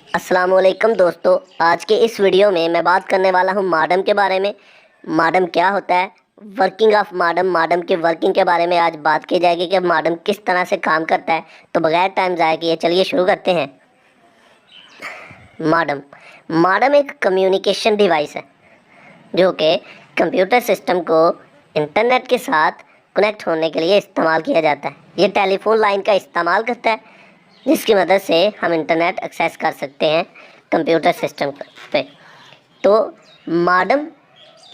अस्सलामुअलैकुम दोस्तों, आज के इस वीडियो में मैं बात करने वाला हूं मॉडेम के बारे में। मॉडेम क्या होता है, वर्किंग ऑफ मॉडेम, मॉडेम की वर्किंग के बारे में आज बात की जाएगी कि मॉडेम किस तरह से काम करता है। तो बगैर टाइम ज़ाया किए चलिए शुरू करते हैं। मॉडेम मॉडेम एक कम्युनिकेशन डिवाइस है जो कि कंप्यूटर सिस्टम को इंटरनेट के साथ कनेक्ट होने के लिए इस्तेमाल किया जाता है। ये टेलीफोन लाइन का इस्तेमाल करता है जिसकी मदद से हम इंटरनेट एक्सेस कर सकते हैं कंप्यूटर सिस्टम पे। तो मॉडेम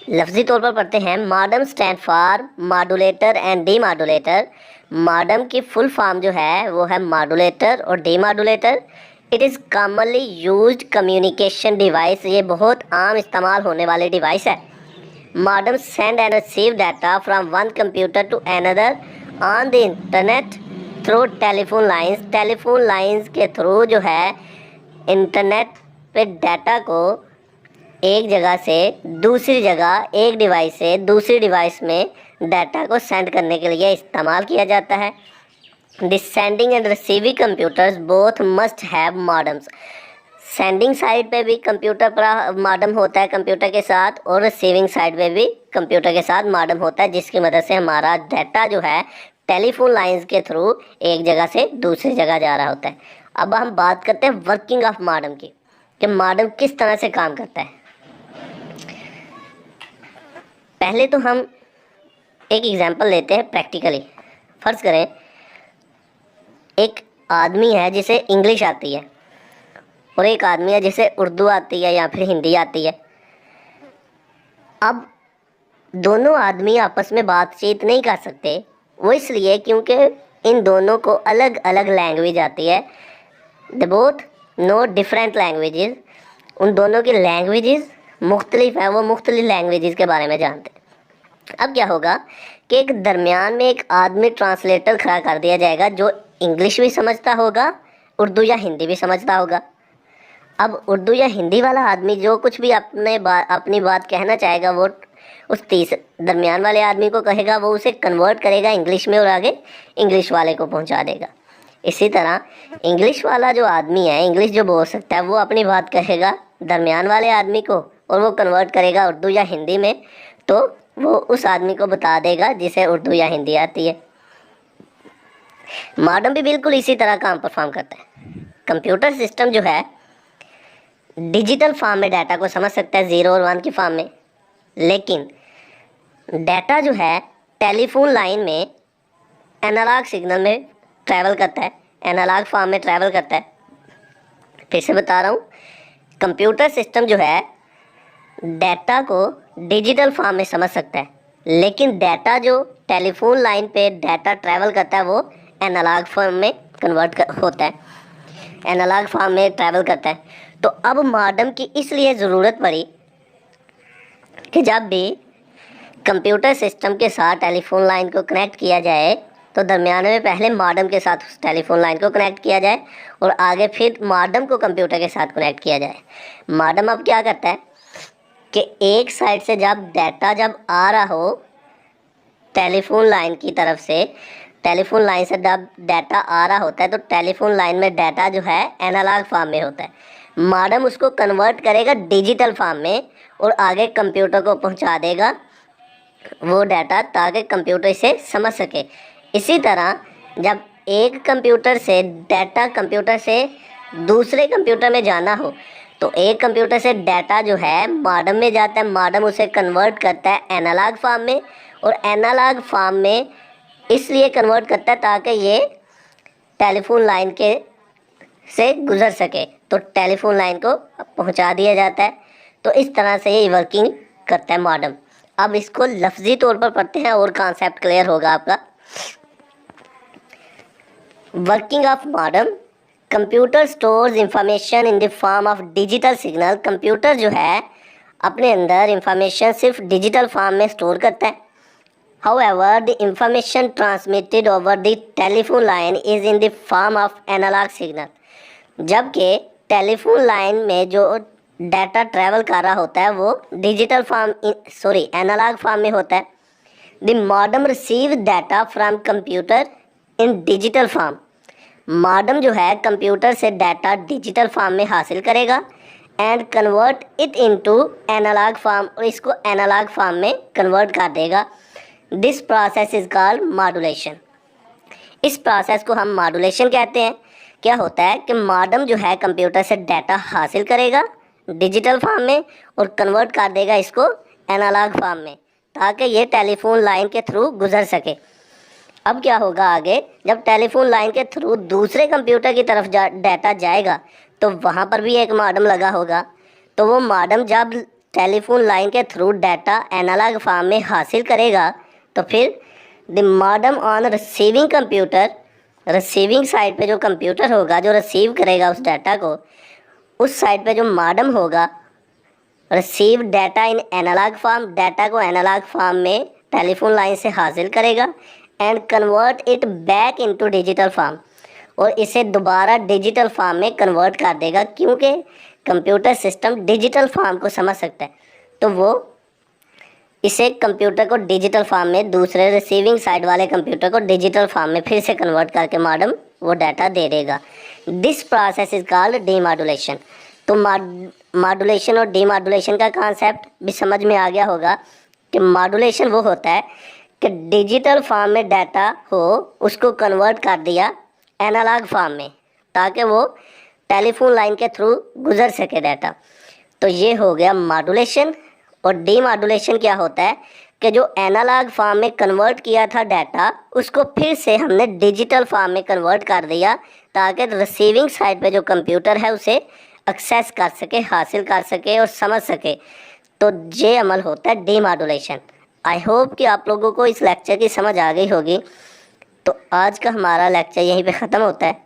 लफ्ज़ी तौर पर पढ़ते हैं, modem stand for modulator and demodulator. Modem की फुल फॉर्म जो है वो है मॉडुलेटर और demodulator. It is commonly used communication device. ये बहुत आम इस्तेमाल होने वाले डिवाइस है। Modem send and receive data from one computer to another on the internet through telephone lines. Telephone lines के थ्रू जो है इंटरनेट पे डाटा को एक जगह से दूसरी जगह, एक डिवाइस से दूसरी डिवाइस में डाटा को सेंड करने के लिए इस्तेमाल किया जाता है। The sending end receiving computers both must have modems. Sending side पे भी कंप्यूटर पर मॉडेम होता है कंप्यूटर के साथ, और रिसीविंग साइड पे भी कंप्यूटर के साथ मॉडेम होता है जिसकी मदद से हमारा डाटा जो है टेलीफोन लाइंस के थ्रू एक जगह से दूसरी जगह जा रहा होता है। अब हम बात करते हैं वर्किंग ऑफ मॉडेम की, कि मॉडेम किस तरह से काम करता है। पहले तो हम एक एग्जांपल लेते हैं प्रैक्टिकली। फ़र्ज़ करें एक आदमी है जिसे इंग्लिश आती है और एक आदमी है जिसे उर्दू आती है या फिर हिंदी आती है। अब दोनों आदमी आपस में बातचीत नहीं कर सकते, वो इसलिए क्योंकि इन दोनों को अलग अलग लैंग्वेज आती है। They both know different languages. उन दोनों की लैंग्वेजेस मुख्तलिफ है, वो मुख्तलिफ लैंग्वेजेस के बारे में जानते हैं। अब क्या होगा कि एक दरमियान में एक आदमी ट्रांसलेटर खड़ा कर दिया जाएगा जो इंग्लिश भी समझता होगा, उर्दू या हिंदी भी समझता होगा। अब उर्दू या हिंदी वाला आदमी जो कुछ भी अपनी बात कहना चाहेगा वो उस दरमियान वाले आदमी को कहेगा, वो उसे कन्वर्ट करेगा इंग्लिश में और आगे इंग्लिश वाले को पहुंचा देगा। इसी तरह इंग्लिश वाला जो आदमी है, इंग्लिश जो बोल सकता है, वो अपनी बात कहेगा दरमियान वाले आदमी को और वो कन्वर्ट करेगा उर्दू या हिंदी में, तो वो उस आदमी को बता देगा जिसे उर्दू या हिंदी आती है। मॉडेम भी बिल्कुल इसी तरह काम परफॉर्म करता है। कंप्यूटर सिस्टम जो है डिजिटल फॉर्म में डाटा को समझ सकता है, 0 और 1 की फॉर्म में, लेकिन डाटा जो है टेलीफोन लाइन में एनालॉग सिग्नल में ट्रैवल करता है, एनालॉग फॉर्म में ट्रैवल करता है। फिर से बता रहा हूँ, कंप्यूटर सिस्टम जो है डाटा को डिजिटल फॉर्म में समझ सकता है, लेकिन डाटा जो टेलीफोन लाइन पे डाटा ट्रैवल करता है वो एनालॉग फॉर्म में होता है, एनालॉग फॉर्म में ट्रैवल करता है। तो अब मॉडेम की इसलिए ज़रूरत पड़ी कि जब भी कंप्यूटर सिस्टम के साथ टेलीफोन लाइन को कनेक्ट किया जाए तो दरमियान में पहले मॉडेम के साथ उस टेलीफोन लाइन को कनेक्ट किया जाए और आगे फिर मॉडेम को कंप्यूटर के साथ कनेक्ट किया जाए। मॉडेम अब क्या करता है कि एक साइड से जब डाटा आ रहा हो टेलीफोन लाइन की तरफ से, टेलीफोन लाइन से जब डाटा आ रहा होता है तो टेलीफोन लाइन में डाटा जो है एनालॉग फॉर्म में होता है। मॉडेम उसको कन्वर्ट करेगा डिजिटल फॉर्म में और आगे कंप्यूटर को पहुंचा देगा वो डाटा, ताकि कंप्यूटर इसे समझ सके। इसी तरह जब एक कंप्यूटर से डाटा कंप्यूटर से दूसरे कंप्यूटर में जाना हो तो एक कंप्यूटर से डाटा जो है मॉडेम में जाता है, मॉडेम उसे कन्वर्ट करता है एनालॉग फॉर्म में, और एनालॉग फॉर्म में इसलिए कन्वर्ट करता है ताकि ये टेलीफोन लाइन के से गुज़र सके, तो टेलीफोन लाइन को पहुंचा दिया जाता है। तो इस तरह से ये वर्किंग करता है मॉडेम। अब इसको लफ्ज़ी तौर पर पढ़ते हैं और कॉन्सेप्ट क्लियर होगा आपका। Working of modem, computer stores information in the form of digital signal. Computer जो है अपने अंदर इंफॉर्मेशन सिर्फ डिजिटल फॉर्म में स्टोर करता है। However, the information transmitted over the telephone line is in the form of analog signal. जबकि telephone line में जो डाटा ट्रैवल कर रहा होता है वो डिजिटल फॉर्म एनालॉग फॉर्म में होता है। The modem receive data from computer in digital form. Modem जो है कंप्यूटर से डाटा डिजिटल फॉर्म में हासिल करेगा and convert it into analog form, और इसको एनालॉग फॉर्म में कन्वर्ट कर देगा। This process is called modulation. इस प्रोसेस को हम मॉड्यूलेशन कहते हैं। क्या होता है कि मॉडेम जो है कंप्यूटर से डाटा हासिल करेगा डिजिटल फॉर्म में और कन्वर्ट कर देगा इसको एनालॉग फॉर्म में, ताकि ये टेलीफोन लाइन के थ्रू गुजर सके। अब क्या होगा आगे, जब टेलीफोन लाइन के थ्रू दूसरे कंप्यूटर की तरफ डाटा जाएगा तो वहाँ पर भी एक मॉडेम लगा होगा। तो वो मॉडेम जब टेलीफोन लाइन के थ्रू डाटा एनालॉग फॉर्म में हासिल करेगा तो फिर the modem on receiving computer, receiving side पे जो कंप्यूटर होगा जो रिसीव करेगा उस डाटा को, उस साइड पे जो मॉडेम होगा receive data in analog form, data को एनालॉग फॉर्म में टेलीफोन लाइन से हासिल करेगा and convert it back into digital form, और इसे दोबारा डिजिटल फॉर्म में कन्वर्ट कर देगा। क्योंकि कंप्यूटर सिस्टम डिजिटल फॉर्म को समझ सकता है तो वो इसे कंप्यूटर को डिजिटल फॉर्म में दूसरे रिसीविंग साइड वाले कंप्यूटर को डिजिटल फॉर्म में फिर से कन्वर्ट करके मॉडेम वो डाटा दे देगा। This process is called demodulation. तो मॉड्यूलेशन और डीमॉड्यूलेशन का कॉन्सेप्ट भी समझ में आ गया होगा कि मॉड्यूलेशन वो होता है कि डिजिटल फॉर्म में डाटा हो उसको कन्वर्ट कर दिया एनालॉग फॉर्म में, ताकि वो टेलीफोन लाइन के थ्रू गुजर सके डाटा। तो ये हो गया मॉड्यूलेशन। और डीमॉड्यूलेशन क्या होता है कि जो एनालॉग फॉर्म में कन्वर्ट किया था डाटा उसको फिर से हमने डिजिटल फॉर्म में कन्वर्ट कर दिया, ताकि रिसीविंग साइड पे जो कंप्यूटर है उसे एक्सेस कर सके, हासिल कर सके और समझ सके। तो ये अमल होता है डीमॉड्यूलेशन। आई होप कि आप लोगों को इस लेक्चर की समझ आ गई होगी। तो आज का हमारा लेक्चर यहीं पे ख़त्म होता है।